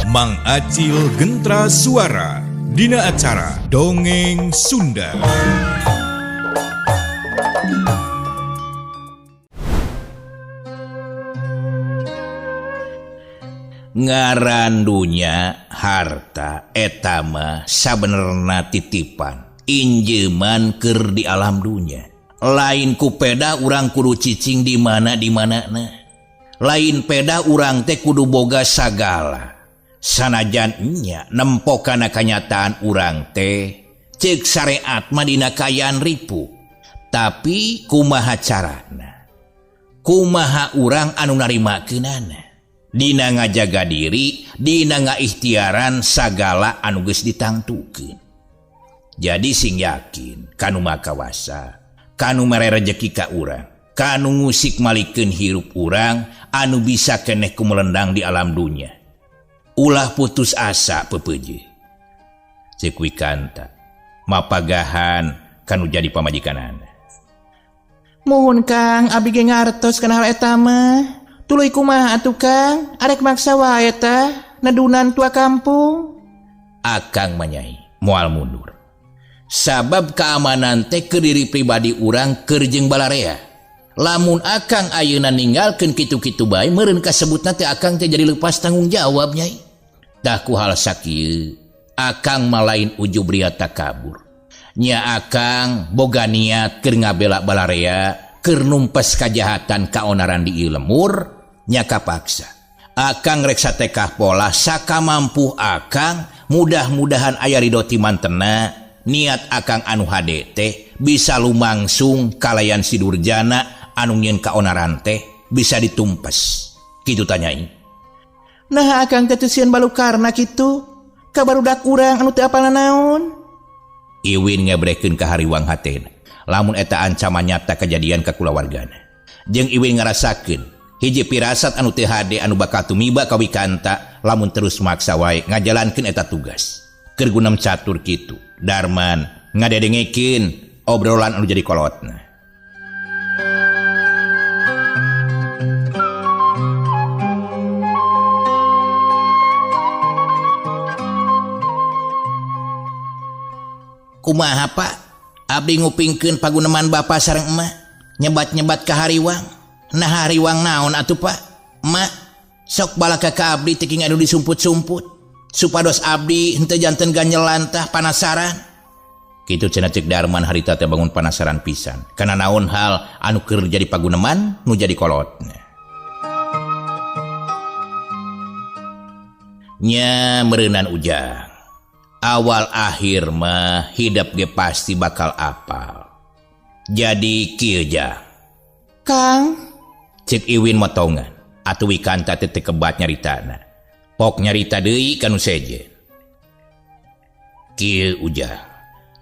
Mang Acil Gentra Suara dina acara Dongeng Sunda. Ngarandunya harta etama sabenerna titipan injeman keur di alam dunya. Lain ku peda urang kudu cicing di mana na. Lain peda urang teh kudu boga sagala. Sanajan nya nempokana kanyataan urang teh ceuk syariat mah dina kayaan ripu. Tapi kumaha carana? Kumaha urang anu narimakeunana? Dina ngajaga diri, dina ngaikhtiaran sagala anu geus ditangtukeun. Jadi sing yakin kanu makawasa, kanu mere rejeki ka urang, kanu ngusik malikeun hirup urang anu bisa keneh kumelendang di alam dunya. Ulah putus asa pepeje. Ceuk Wikanta, mapagahan kanu jadi pamajikanana. Muhun Kang, abdi ge ngartos kana hal eta mah. Tuluy kumaha atuh Kang, arek maksa wae tah nadunan tua kampung. Akang manyai moal mundur. Sabab keamanan teh ke diri pribadi urang keur jeung balarea. Lamun akang ayeuna ninggalkeun kitu-kitu bae meureun kasebutna teh akang teh jadi lepas tanggung jawab nyai. Tah ku hal sakieu, akang mah lain ujub ria takabur. Nya akang boga niat keur ngabela balarea, keur numpes kajahatan kaonaran di ieu lemur. Nya kapaksa akang rek satekah pola sakamampuh akang, mudah-mudahan aya ridho ti mantena. Niat akang anu hade teh bisa lumangsung kalayan si durjana anu nyieun kaonaran teh bisa ditumpes kitu tanyai. Nah akang teh teu sieun balukarna kitu ka barudak urang anu teu apal naon. Iwin ngebrekeun ka hariwang hatena lamun eta ancaman nyata kejadian ka kulawargana. Jeung Iwin ngarasakeun hiji pirasat anu teu hade anu bakal tumiba ka Wikanta lamun terus maksa wae ngajalankeun eta tugas. Keur guna catur kitu, Darman ngadedengekeun obrolan anu jadi kolotna. Kumaha Pak? Abdi ngupingkeun paguneman Bapa sareng emak nyebat-nyebat ka hariwang. Nah hariwang naon atuh Pak? Emak sok balaka ka abdi teu king anu disumput-sumput supados abdi henteu janten ganjelan tah panasaran. Kitu cenah ceuk Darman harita teh bangun panasaran pisan kana naon hal anu keur jadi paguneman nu jadi kolotna. Nya meureunan ujang. Awal akhir mah hidup ge pasti bakal apal. Jadi kieu Jang. Kang, cek Iwin motongan atuh Wikanta teh kebat nyaritana. Pok nyarita deui kanu sejen. Kieu ujang.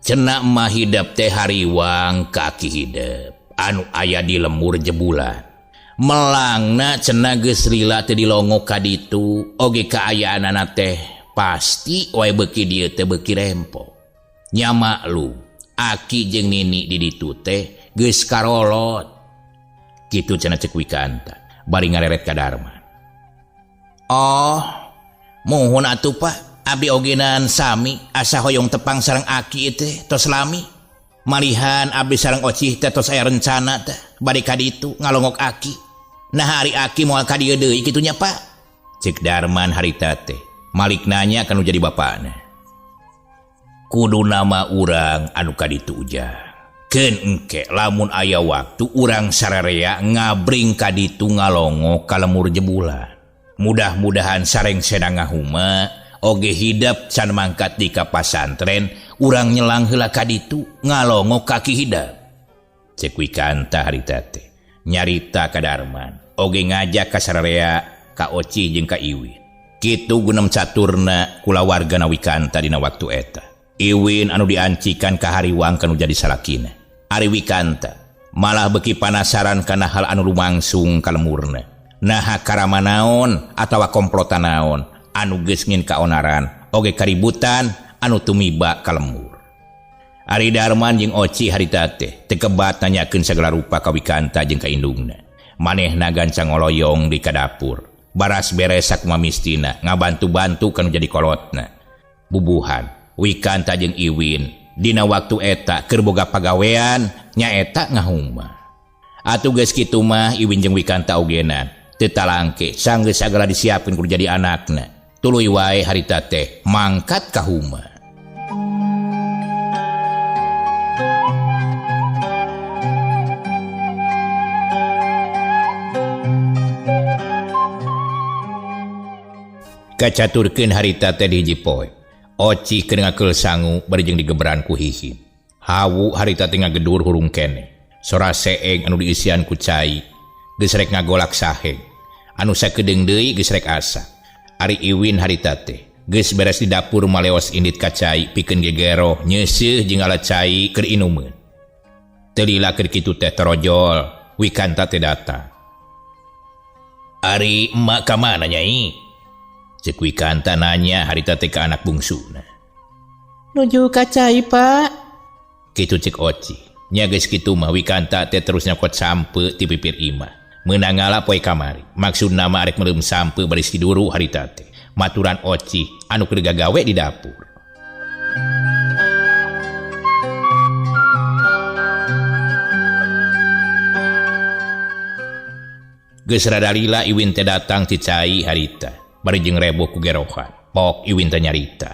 Cenah mah hidup teh hariwang kaki hidup anu aya di lemur jebulan. Melangna cenah geus rila teu dilongok ka ditu oge kaayaanana teh pasti wae beuki dieu teh beuki rempo. Nya maklum aki jeung nini di ditu teh geus karolot. Kitu cenah ceuk Wikanta bari ngareret ka Darman. Oh, muhun atuh Pak, abdi ogenan sami asa hoyong tepang sareng aki teh tos lami. Malihan abdi sareng Ocih teh tos aya rencana teh bade ka ditu ngalongok aki. Nah hari aki moal ka dieu deui kitu nya Pak. Ceuk Darman harita teh malik nanya kanu jadi bapana. Kudu nama urang anu ka ditu ujang. Keun engke lamun aya waktu urang sararea ngabring ka ditu ngalongok ka lemur jebulan. Mudah-mudahan sareng sedang ngahuma oge hidap can mangkat di ka pasantren urang nyelang heula ka ditu ngalongok kaki hidap. Ceuk Wikanta harita teh nyarita ka Darman oge ngajak ka sararea ka Ocih jeung ka Iwin. Kitu gunem caturna kulawargana Wikanta dina waktu eta. Iwin anu diancikan ka hariwang kanu jadi salakina. Ari Wikanta malah beki panasaran kana hal anu lumangsung ka lemurna. Nah karama naon atawa komplotan naon anu geus ngin kaonaran oge kaributan anu tumiba ka lemur. Ari Darman jeung Ocih harita teh tekebat nanyakeun sagala rupa ka Wikanta jeung ka indungna. Manehna gancang oloyong di ka dapur baras beresak mamistina ngabantu-bantu kan jadi kolotna. Bubuhan Wikanta jeung Iwin dina waktu eta keur boga pagawean nyaeta ngahuma. Atuh geus kitu mah Iwin jeung Wikanta ogenan teu talangke sanggeus sagala disiapkeun kudu jadi anakna. Tuluy wae harita teh mangkat ka huma. Kacaturkeun harita teh di hiji poe. Oci keur ngakeul sangu bari jeung digebran ku hihib. Hawu harita teh ngagedur hurung kene. Sora seeng anu diisian ku cai geus rek ngagolak saheng. Anu sakedeung deui geus rek asa. Ari Iwin harita teh geus beres di dapur maleos indit ka cai pikeun gegero nyeuseuh jeung ala cai keur inumeun. Teu lila keur kitu teh torojol Wikanta teh datang. Ari emak ka mana nyai? Cek Wikanta nanya harita teh ka anak bungsuna. Nuju ka cai, Pak. Kitu cek Oci. Nya geus kitu mah Wikanta teh terus nyokot sampe ti pipir imah. Meunangala poe kamari. Maksudna mah arek meuleum sampe bari siduru harita teh. Maturan Oci anu keur gagawe di dapur. Geus rada lila Iwin teh datang ti cai harita. Bari jeung reboh ku gerohan. Pok Iwin teh nyarita.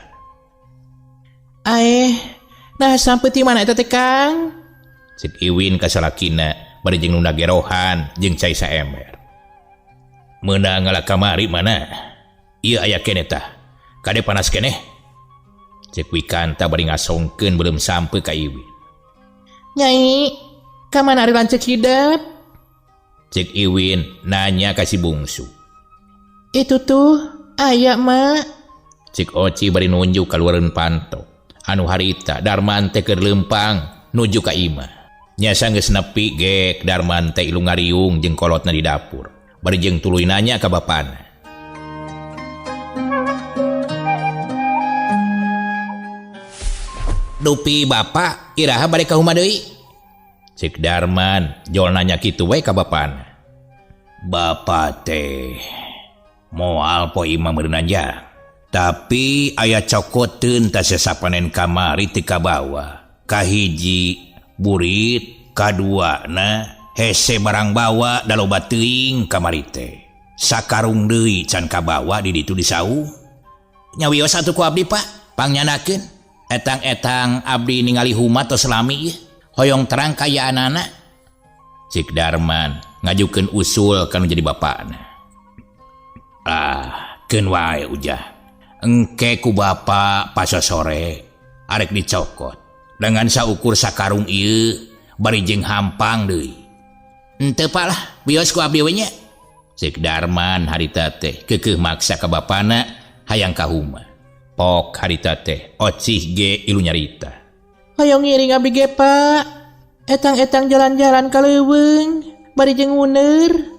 Nah sampai ti mana eta teh Kang? Cek Iwin ka salakina bari jeung nunda gerohan jeung cai saember. Meunang ngala kamari mana? Ieu aya keneh tah. Kade panas keneh? Cek Wikanta bari ngasongkeun belum sampe ka Iwin. Nyai, ka mana ari lancek hidep? Cek Iwin nanya ka si bungsu. Itu tuh, aya mak. Cik Oci bari nunjuk kaluareun panto. Anu harita Darman teh keur leumpang nuju ka imah. Nya sanggeus nepi gek Darman teh ilu ngariung jeung kolotna di dapur. Bari jeung tuluy nanya ka bapana. Dupi bapak iraha bade ka huma deui? Cik Darman jol nanya kitu we ka bapana. Bapak teh moal poe imah meureun aja. Tapi aya cokoteun ta sasapanen kamari ti kabawa. Kahiji burit, kaduana hese barang bawa da loba teuing kamari teh. Sakarung deui can kabawa di ditu disau. Nyawios atuh ku abdi Pak, pangyanakeun. Etang-etang abdi ningali huma tos selami ieu. Hoyong terang kayaanana. Cik Darman ngajukeun usul kanu jadi bapakna. Keun wae ujah. Engke ku bapa pas sore arek dicokot. Dengan saukur sakarung ieu bari jeung hampang deui. Henteu Pak lah, bios ku abdi we nya. Cik Darman harita teh keukeuh maksa ka bapana hayang ka huma. Pok harita teh Ocih ge ilu nyarita. Hayong ngiring abdi ge Pak. Etang-etang jalan-jalan ka leuweung bari jeung uner.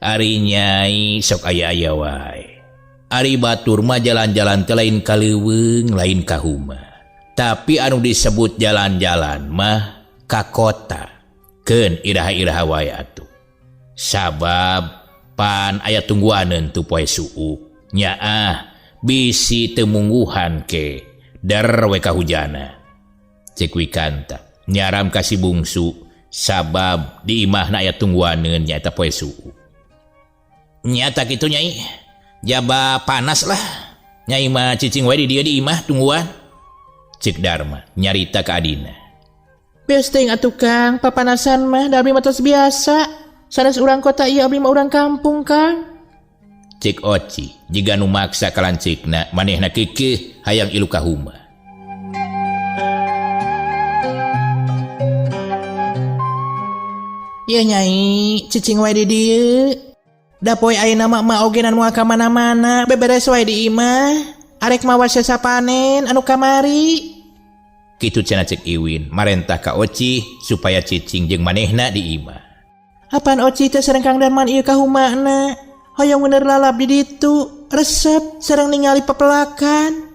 Ari nyai sok aya-aya wae. Ari batur mah jalan-jalan teh lain ka leuweung, lain ka huma. Tapi anu disebut jalan-jalan mah ka kota. Keun iraha-iraha wae atuh. Sabab pan aya tungguaneun tu poe suuk. Nyaah bisi teu mungguhan ke der we kahujana. Cek Wikanta nyaram ka si bungsu sabab di imahna aya tungguaneun nyaeta poe suuk. Nyata gitu nyai, jaba panas lah. Nyai mah cicing wae di dieu di imah tungguan. Cik Darma nyarita ka adina. Beus teuing atuh Kang, papanasan mah da abdi mah tos biasa. Sanes urang kota ieu abdi mah urang kampung Kang. Cik Oci jiga nu maksa ka lancikna manehna keukeuh hayang ilu ka huma. Ieu nyai, cicing wae di dieu. Da poe ayeuna mah ogenan moal ka mana-mana, beberes wae di imah. Arek mawas sapanen anu kamari. Kitu cenah Cik Iwin marentah ka Oci supaya cicing jeung manehna di imah. Apaan Oci teh sareng Kang Darman ieu ka humana? Hoyong bener lalap di ditu, resep sareng ningali pepelakan.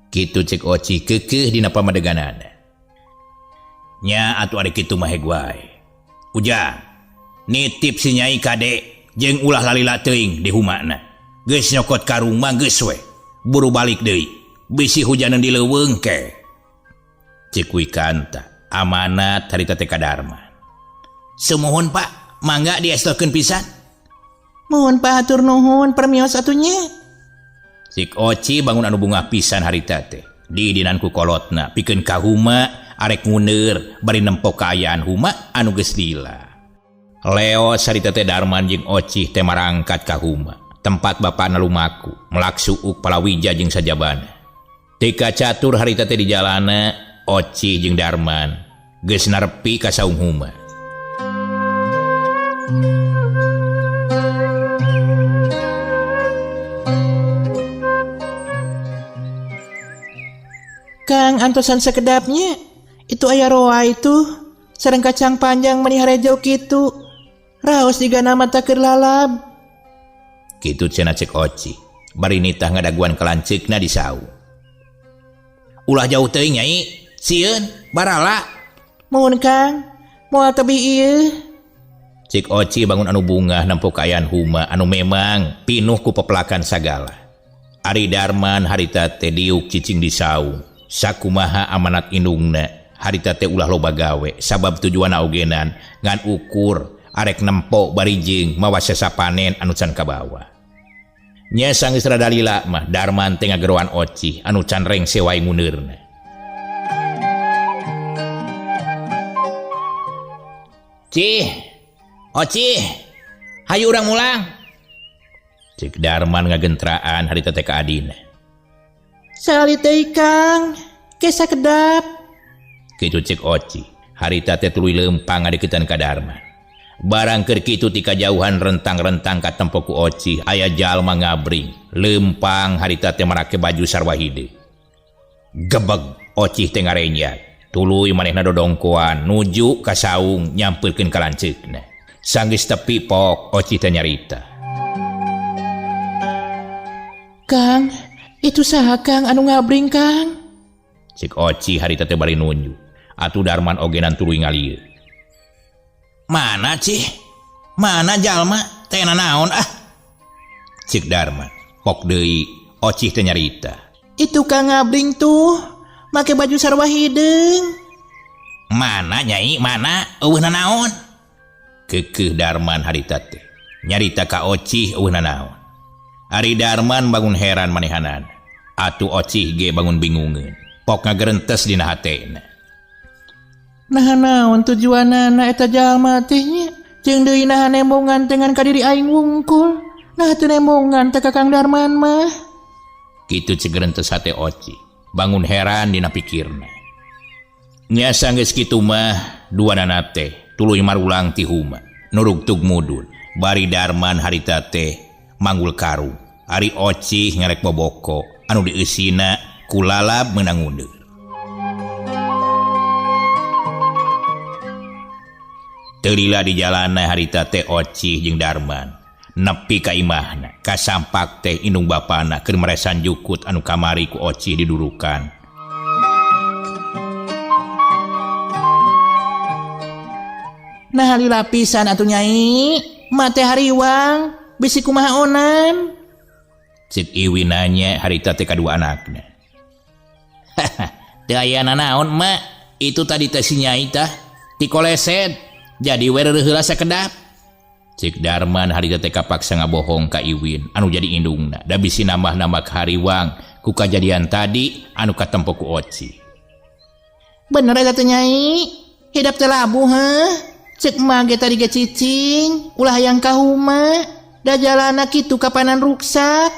Kitu Cik Oci keukeuh dina pamadeganana. Nya atuh ari kitu mah heg wae. Ujang, nitip si Nyai Kade jeung ulah lalila teuing di humakna. Geus nyokot ka rumah geus we. Buru balik deui. Bisi hujanan di leuweung ke. Cik Wikanta, amanat harita teh ka Darman. Sumohon Pak, mangga diestokeun pisan. Mohon Pak hatur nuhun permios atunya. Cik Oci bangun anu bunga pisan harita teh. Didinan ku kolotna pikeun ka huma arek muneur bari nempo kaayaan huma anu geus lila. Leo sarita teh Darman jeung Oci teh marangkat ka huma tempat bapana lumaku melaksuuk palawija jeung sajabana. Tika catur harita teh di jalana Oci jeung Darman geus narepi ka saung huma. Kang antosan sekedapnya itu aya roa itu sareng kacang panjang menih harejo kitu raos digana mata keur lalab kitu cenah Cik Oci bari nitah ngadaguan kelanceukna di saung. Ulah jauh teuing Nyai sieun barala. Mohon Kang moal tebih ieu. Cik Oci bangun anu bungah nempo kaayaan huma anu memang pinuh ku pepelakan sagala. Ari Darman harita teh diuk cicing di saung. Sakumaha amanat indungna harita teh ulah loba gawe sabab tujuanna ogenan ngan ukur arek nempo bari jeung mawa sasapanen anu can kabawa. Nya sanggeus rada lila mah Darman teh ngageroan Oci anu can rengse wae nguneurna. Cih, Oci, hayu urang mulang. Cik Darman ngagentraan harita teh ka adina. Sali teh Kang, kesa kedap. Kitu Cik Oci, harita teh tuluy leumpang ngadeukeutan ka Darman. Barang keur kitu ti kajauhan rentang-rentang ka tempo ku Oci aya jalma ngabring, leumpang harita teh marake baju sarwa hideu. Gebeg Oci teh ngarenjak, tuluy manehna dodongkoan nuju ka saung nyampeurkeun ka lanceukna. Sanggeus tepi pok Oci teh nyarita. Kang, itu saha Kang anu ngabring Kang? Cik Oci harita teh bari nunjuk. Atuh Darman ogenan tuluy ngalieu. Mana Cih? Mana jalma? Teh naon ah? Cik Darman, pok deui Oci teh nyarita. Itu Kang ngabring tuh, make baju sarwa hideung. Mana Nyai? Mana? Eueuh naon? Keukeuh Darman harita teh. Nyarita ka Oci eueuh naon. Ari Darman bangun heran manehanan. Atuh Oci ge bangun bingungeun. Pok ngagerentes dina hatena. Nah naon tujuanana eta jalma teh nya? Jeung deui naha nembongan dengan ka diri aing wungkul. Nah teu nembongan teh ka Kang Darman mah. Kitu cegerentes hate Oci. Bangun heran dina pikirna. Nya sanggeus kitu mah duanana teh tuluy marulang ti huma. Nurug tug mudul. Bari Darman harita teh manggul karung. Ari Oci ngerek boboko anu dieusina ku lalab meunang ngundur. Teu lila di jalanna harita teh Oci jeung Darman nepi ka imahna kasampak teh indung bapana keur meresan jukut anu kamari ku Oci didurukan. Nah lila pisan atuh Nyai, mate hariwang bisi kumaha onan? Cik Iwi nanya harita teh kadua anakna. Teu aya nanaon mak, itu tadi teh si Nyai tah ti koleset jadi wereureuk heula sakedap. Cik Darman harita teh kapaksa ngabohong ka Iwin anu jadi indungna da bisi nambah-nambah hariwang ku kajadian tadi anu katempo ku Oci. Bener eta teh Nyai, hidap teh labuh heuh. Cek mage tadi ge cicing, ulah hayang ka huma, da jalana kitu kapanan ruksak.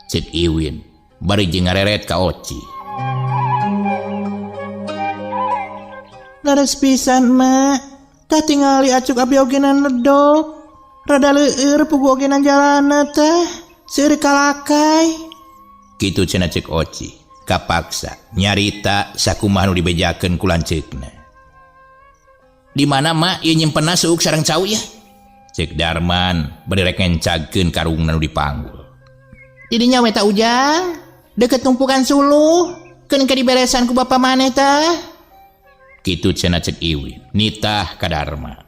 Cik Iwin bari jeung ngareret ka Oci. Laras pisan mak, tah tingali acuk abi ogenan ledok. Rada leueur pugu ogenan jalana teh, seueur kalakai. Kitu cenah Cik Oci, kapaksa nyarita sakumaha nu dibejakeun ku lanceukna. Di mana mak ieu nyimpenna suuk sareng cau ya? Cik Darman bari rek ngencagkeun karungna nu dipanggul. Didinya we ta ujang, deket tumpukan suluh, keun ka diberesan ku bapa maneh tah. Kitu cenah Cik Iwin, nitah ka Darman.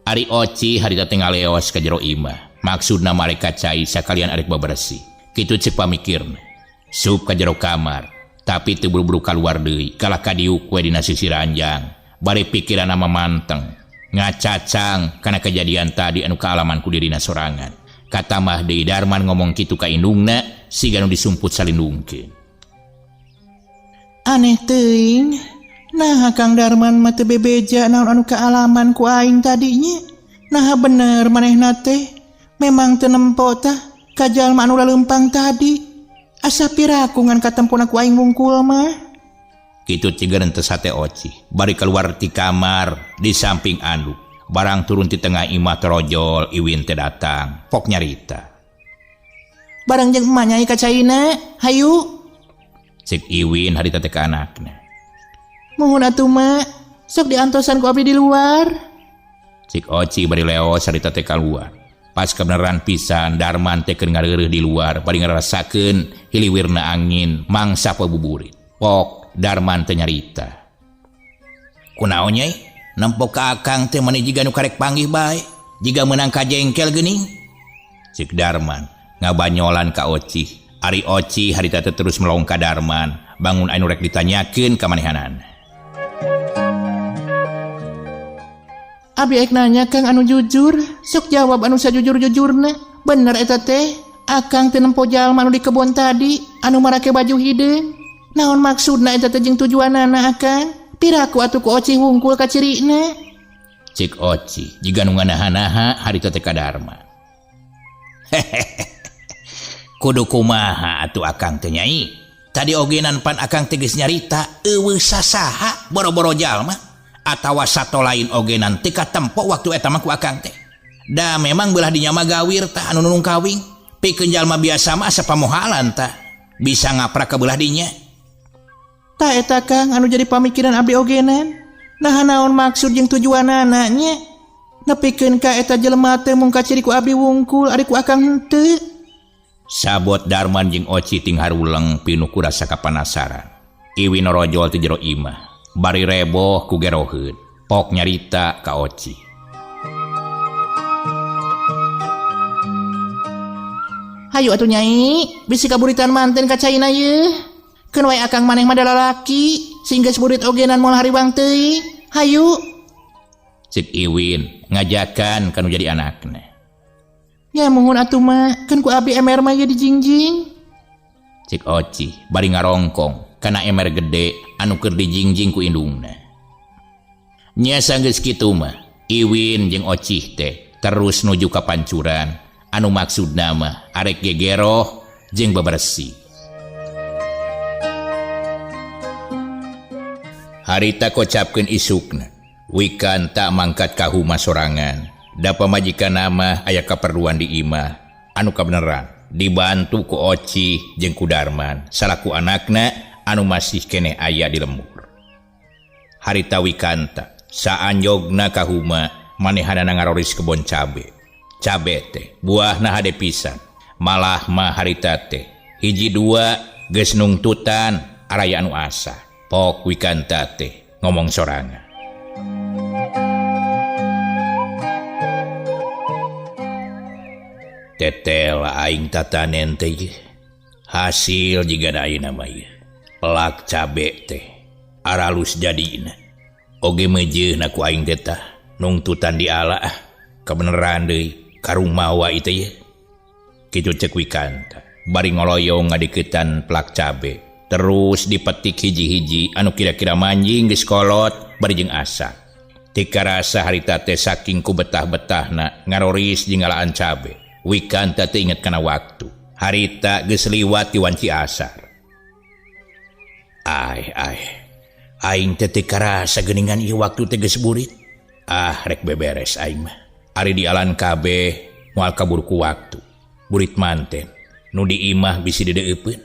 Ari Oci harita tengah leos ka jero imah. Maksudna mereka cai sakalian arek bebersih. Kitu cek pamikirna. Sup ka jero kamar, tapi teu buru-buru kaluar deui. Kalah ka diuk we dina sisi ranjang. Bari pikiran ama manteng. Ngacacang kana kejadian tadi anu kaalaman ku dirina sorangan. Kata mah deui Darman ngomong kitu ka indungna, siga nu disumput salindungkeun. Aneh teuing. Nah Kang Darman mah teu bebeja naon anu kaalaman ku aing tadinya. Nah bener manehna teh. Memang teu nempo tah ka jalma anu laleumpang tadi. Asa piraku ngan katempuna ku aing wungkul mah. Kitu cigeun teh sate Oci. Bari keluar ti kamar di samping anduk. Barang turun ti tengah imah terojol Iwin teh datang. Pok nyarita. Barang jeung emak nyai ka caina, hayu. Cek Iwin harita teh ka anakna. Muhun atuh mak, sok diantosan ku abdi di luar. Cek Oci bari leos harita teh keluar. Pas kebenaran pisan Darman teh keur ngareureuh di luar bari ngarasakeun hiliwirna angin mangsa pabuburit. Pok Darman teh nyarita. Kunaon nyai? Nempo ka akang teh maneh jiga nu karek panggih bae, jiga meunang ka jengkel geuning. Cik Darman ngabanyolan ka Oci. Ari Oci harita teh terus melong ka Darman, bangun anu rek ditanyakeun ka manehanana. Abi ek nanya Kang anu jujur, sok jawab anu sajujur-jujurna. Bener eta teh, akang teu nempo jalma anu di kebon tadi, anu marake baju hideung. Naon maksudna eta teh jeung tujuanana Akang? Piraku atuh ku Oci hungkul ka cirina? Cik Oci, jiga nu nganaha-naha harita teh ka Darman. Kudu kumaha atuh Akang teh nyai? Tadi ogenan pan Akang teh geus nyarita eueuh sasaha boro-boro jalma. Atawa sato lain ogenan teh katempo waktu eta mah ku Akang teh. Da memang belah dinya mah gawir tah anu nunung kawing. Pikeun jalma biasa mah asa pamohalan tah. Bisa ngaprak ka belah dinya. Tah eta Kang anu jadi pamikiran abdi ogenan. Nah naon maksud jeung tujuanana nya? Nepikeun ka eta jelema teh mung kaciri ku abdi wungkul ari ku Akang henteu. Sabot Darman jeung Oci ting haruleng pinuh ku rasa kapanasaran. Iwin norojol ti jero imah. Bari reboh ku geroheun. Pok nyarita ka Oci. Hayu atuh nyai, bisi kaburitan manten ka caina yeuh. Keun wae Akang maneh mah lalaki, sehingga seburit ogenan moal hariwang teuing. Hayu. Cik Iwin ngajakan kanu jadi anakna. Ya muhun atuh mah, keun ku abdi emer mah ye dijingjing. Cik Oci bari ngarongkong kana emer gede anu keur dijingjing ku indungna. Nya sanggeus kitu mah, Iwin jeung Oci teh terus nuju ka pancuran anu maksudna mah arek gegeroh jeung bebersih. Harita kocapkeun isukna, Wikan tak mangkat ka huma sorangan. Da pamajikan nama aya kaperluan di imah anu kabeneran dibantu ku Oci jeung ku Darman salaku anakna anu masih kene aya di lembur. Harita Wikanta saanjogna ka huma manehana ngaroris kebon cabe. Cabe teh buahna hade pisan. Malah mah harita teh hiji dua geus nungtutan araya anu asa. Pok Wikanta teh ngomong sorangan. Tetel aing tatanen teh hasil jiga ayeuna mah ieu pelak cabe teh aralus jadina oge meujeuna ku aing teh tah nungtutan di ala kebeneran deui karung mawa ieu teh kitu ceuk Wikanta bari ngoloyong ngadiketan pelak cabe terus dipetik hiji-hiji anu kira-kira manjing geus kolot bari jeung asa tika rasa harita teh saking ku betah-betahna ngaroris jeung ngalaan cabe. Wikanta teh inget kana waktu harita geus liwat ti wanci asar. Aing teh teu karasa geuningan ieu waktu teh geus burit. Rek beberes aing mah. Ari di alan kabeh moal kabur ku waktu. Burit manten nu di imah bisi dideueupkeun.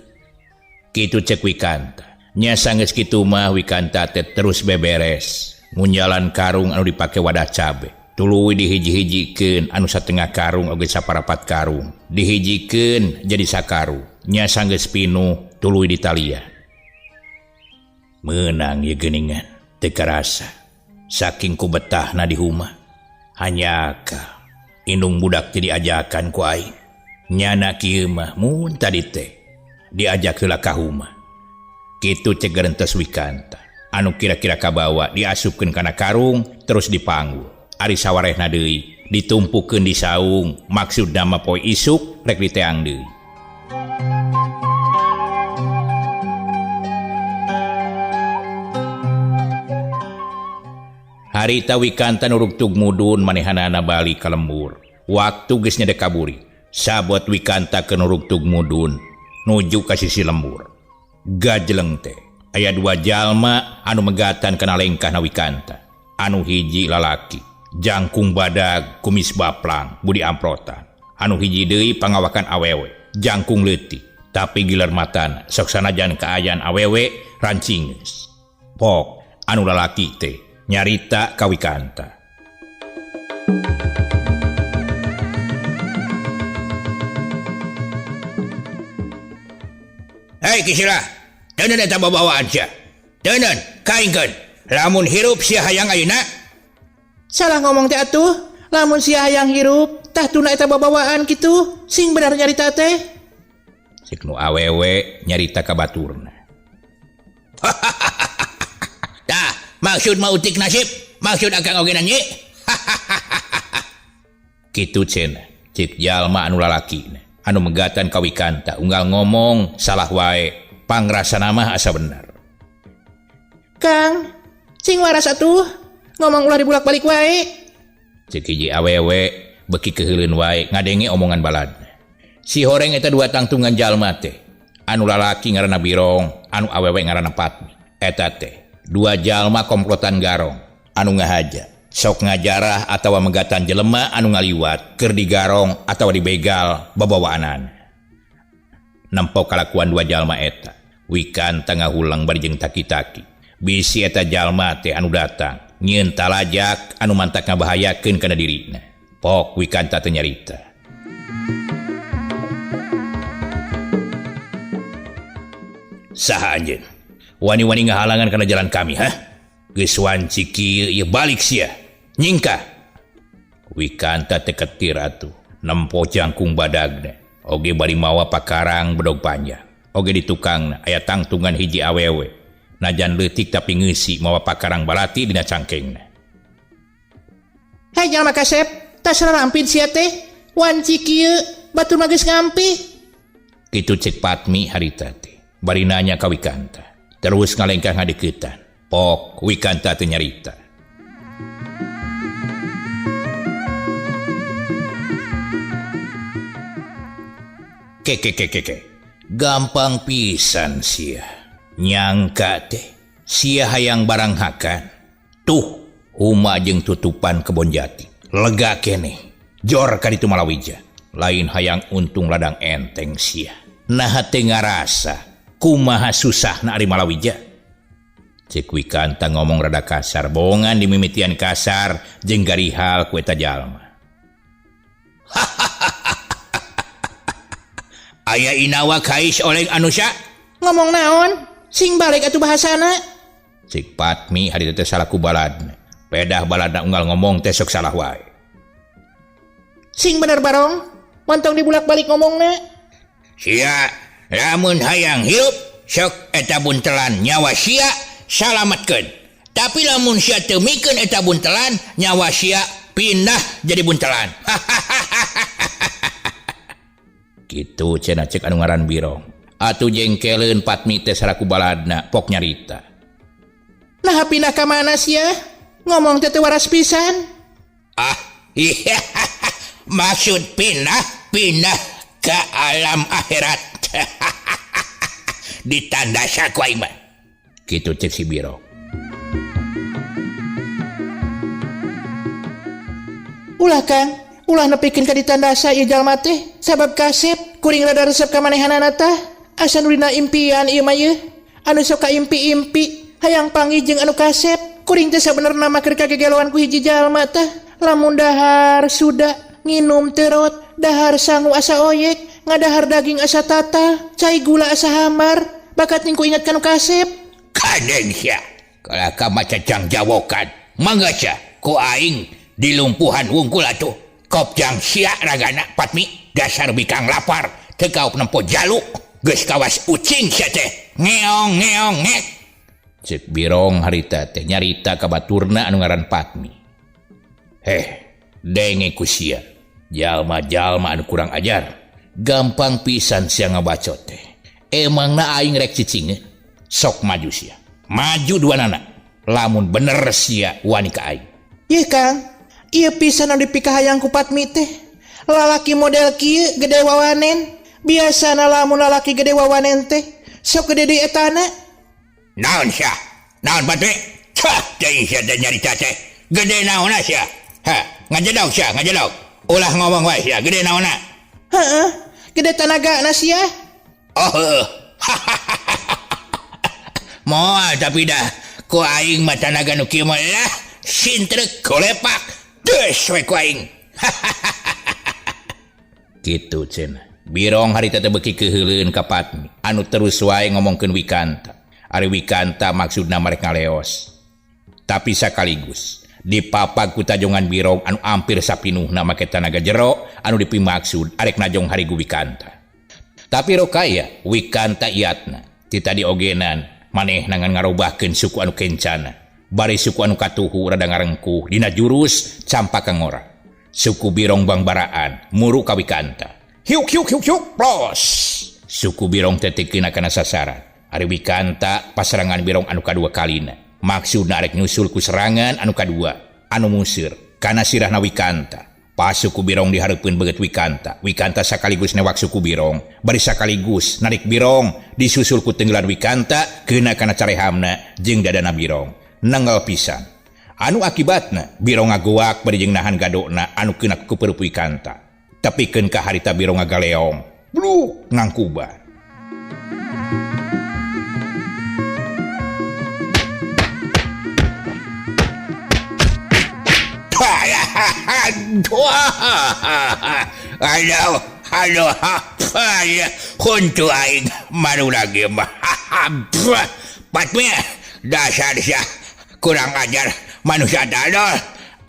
Kitu ceuk Wikanta. Nya sanggeus kitu mah Wikanta teh terus beberes ngunjalan karung anu dipake wadah cabe. Tuluy dihiji-hijikeun anu satengah karung oge saparapat karung dihijikeun jadi sakaru nya sanggeus pinuh tuluy ditalian. Meunang ye geuningan teu karasa saking ku betahna di huma Hanyakah indung budak jadi ajakan ku aing. Nyana kieu mah mun tadi teh diajak heula ka humah. Kitu cek gerentos Wikanta. Anu kira-kira kabawa diasupkeun kana karung terus dipanggul. Ari sawarehna deui ditumpukeun di saung. Maksudna mah poe isuk rek diteang deui. Harita Wikanta nurug tug mudun manehanana bali ka lembur. Waktu geus nyedek kaburi. Sabot Wikanta ke nurug tug mudun nuju ka sisi lembur. Gajeleng teh aya dua jalma anu megatan kana lengkahna Wikanta. Anu hiji lalaki, jangkung badag kumis baplang budi amprotan. Anu hiji deui pangawakan awewe, jangkung leutik tapi gilar matana sok sanajan kaayaan awewe rancingeus. Pok anu lalaki teh nyarita ka Wikanta. Hei Kisila, teuneun eta babawaan sia. Teuneun, kaingkeun. Lamun hirup sia hayang ayeuna. Salah ngomong teh atuh. Lamun sia hayang hirup, tah tuna eta babawaan kitu. Sing bener nyarita teh. Sik nu awewe nyarita ka baturna. Tah, maksud mah utik nasib, maksud akang oge nanye. Kitu cenah, cik jalma anu lalakina. Anu megatan ka Wikanta unggal ngomong salah wae pangrasana mah asa bener. Kang, sing waras atuh. Ngomong ulah dibulak-balik wae. Cik hiji awewe beki keheuleuan wae ngadenge omongan baladna. Si horeng eta dua tangtungan jalma teh. Anu lalaki ngaranna Birong, anu awewe ngaranna Patmi. Eta teh dua jalma komplotan garong anu ngahaja. Sok ngajarah atawa megatan jelema anu ngaliwat keur digarong atawa dibegal babawaanan. Nempo kalakuan dua jalma eta, Wikanta ngahulang bari jeung taki-taki. Bisi eta jalma teh anu datang nyieun talajak anu mantak ngabahayakeun kana dirina. Pok Wikanta teh nyarita. Saha anjeun? Wani-wani ngahalangan kana jalan kami, hah? Geus wanci kieu ieu balik sia. Nyingka. Wikanta teh ketir atuh, nempo jangkung badagna. Oge bari mawa pakarang bedog panjang. Oge di tukangna aya tangtungan hiji awewe. Najan leutik tapi ngeusi mawa pakarang balati dina cangkengna. Hai jalma kasep, tas rampin sia teh. Wanci kieu batur mah geus ngampi. Kitu cek Patmi harita teh. Bari nanya ka Wikanta. Terus ngalengkah ngadeuketan. Pok Wikanta teh nyarita. Keke. Gampang pisan sia. Nyangka teh sia hayang barang hakan. Tuh, huma jeung tutupan kebon jati. Lega keneh. Jor ka ditu Malawija. Lain hayang untung ladang enteng sia. Naha teh ngarasa kumaha susahna ari Malawija. Cek Wikanta ngomong rada kasar, bohongan di mimitian kasar jeung garihal ku eta jalma. Aya inawa kais oleh anusa? Ngomong naon? Sing balik atuh bahasana. Cik Patmi hari teh salaku baladna. Pedah baladna unggal ngomong teh sok salah wae. Sing bener Barong, montong dibulak-balik ngomongna. Sia, lamun hayang hirup sok eta buntelan nyawa sia salametkeun. Tapi lamun sia teu mikeun eta buntelan nyawa sia pindah jadi buntelan. Kitu cenah cek anu ngaran Birong. Atuh jengkeleun Patmi teh saraku baladna pok nyarita. Nah pindah ka mana sia? Ngomong teh waras pisan. Ah, iya. Maksud pindah ke alam akhirat. Ditanda saku aing mah. Kitu cek si Birong. Ulah Kang, ulah nepikeun ka ditandasa ieu jalma teh sabab kasep kuring rada resep ka manehanana tah. Asa nu dina impian ieu mah yeuh. Anu sok kaimpi-impi hayang panggih jeung anu kasep. Kuring teh sabenerna mah keur kagegeloan ku hiji jalma tah. Lamun dahar suda nginum terot, dahar sangu asa oyek, ngadahar daging asa tatal, cai gula asa hamar, bakat ningku ingat kanu kasep. Kadeng sia. Kalaka maca cang jawokan. Mangga sia ku aing di lumpuhan wungkul atuh kopjang sia ragana Patmi dasar bikang lapar tekau penempo jaluk geus kawas ucing sia teh ngeong ngeong ngek cek Birong harita teh nyarita ka baturna anu ngaran Patmi. Denge ku sia jalma-jalma anu kurang ajar gampang pisan sia ngabacot teh emangna aing rek cicing sok maju sia maju dua nana lamun bener sia wani ka aing. Ieu Kang, ieu pisan anu dipikahayang ku Patmi teh. Lalaki model kieu gede wawanen. Biasana lamun lalaki gede wawanen teh sok gede di etana. Naon sia? Naon Patmi? Cah, teh sia teh nyarita teh. Gede naonna sia? Ngajedog sia, ngajedog. Ulah ngomong wae sia, gede naonna? Heeh, gede tanagana sia. Oh, moal tapi dah ku aing mah tanaga nu kieu mah lah sintrek kolepak deus we ku aing. Kitu cenah. Birong harita teh beuki keheuleueun ka Patmi anu terus wae ngomongkeun Wikanta. Ari Wikanta maksudna marek ngaleos. Tapi sakaligus dipapag ku tajongan Birong anu ampir sapinuhna make tanaga jero anu dipimaksud arek najong harigu Wikanta. Tapi rokaya Wikanta iatna ti tadi ogenan maneh nangan ngarobahkeun suku anu kencana bari suku anu katuhu rada ngarengkuh dina jurus campaka ngora. Suku Birong bangbaraan muru ka Wikanta. Hiuk hiuk hiuk hiuk plos. Suku Birong tetikeun kana sasaran. Ari Wikanta paserangan Birong anu kadua kalina. Maksudna arek nyusul ku serangan anu kadua anu musir kana sirahna Wikanta. Pas suku Birong dihareupeun beget Wikanta. Wikanta sakaligus newak suku Birong. Bari sakaligus narik Birong disusul ku tenggelan Wikanta keuna kana carehamna jeung dadana Birong. Nanggal pisan. Anu akibatna Birong ngagoak bari jeung nahan gadokna anu keuna ku pereup Wikanta. Tepikeun ka harita Birong ngagaleong. Bluk ngangkuban. Halo, kuntu aing maru lagi mah. Patmi dasar sia kurang ajar manusia dadol.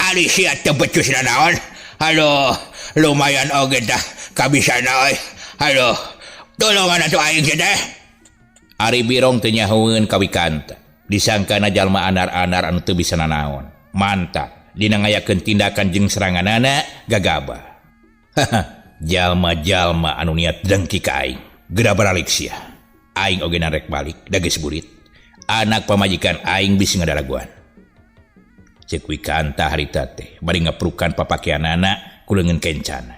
Ari sia teu becus naon. Halo, lumayan oge tah kabisana euy. Halo, tolongan atuh aing teh. Ari Birong teu nyahoeun ka Wikanta. Disangkana jalma anar-anar anu teu bisa nanaon. Mantap. Dina ngayakeun tindakan jeung seranganana gagabah. Jalma-jalma anu niat dengki ka aing geura baralik sia. Aing oge narek balik da geus burit. Anak pamajikan aing bisi ngadalaguan. Cek Wikanta harita teh bari ngaprukan papakeanana ku leungeun kencana.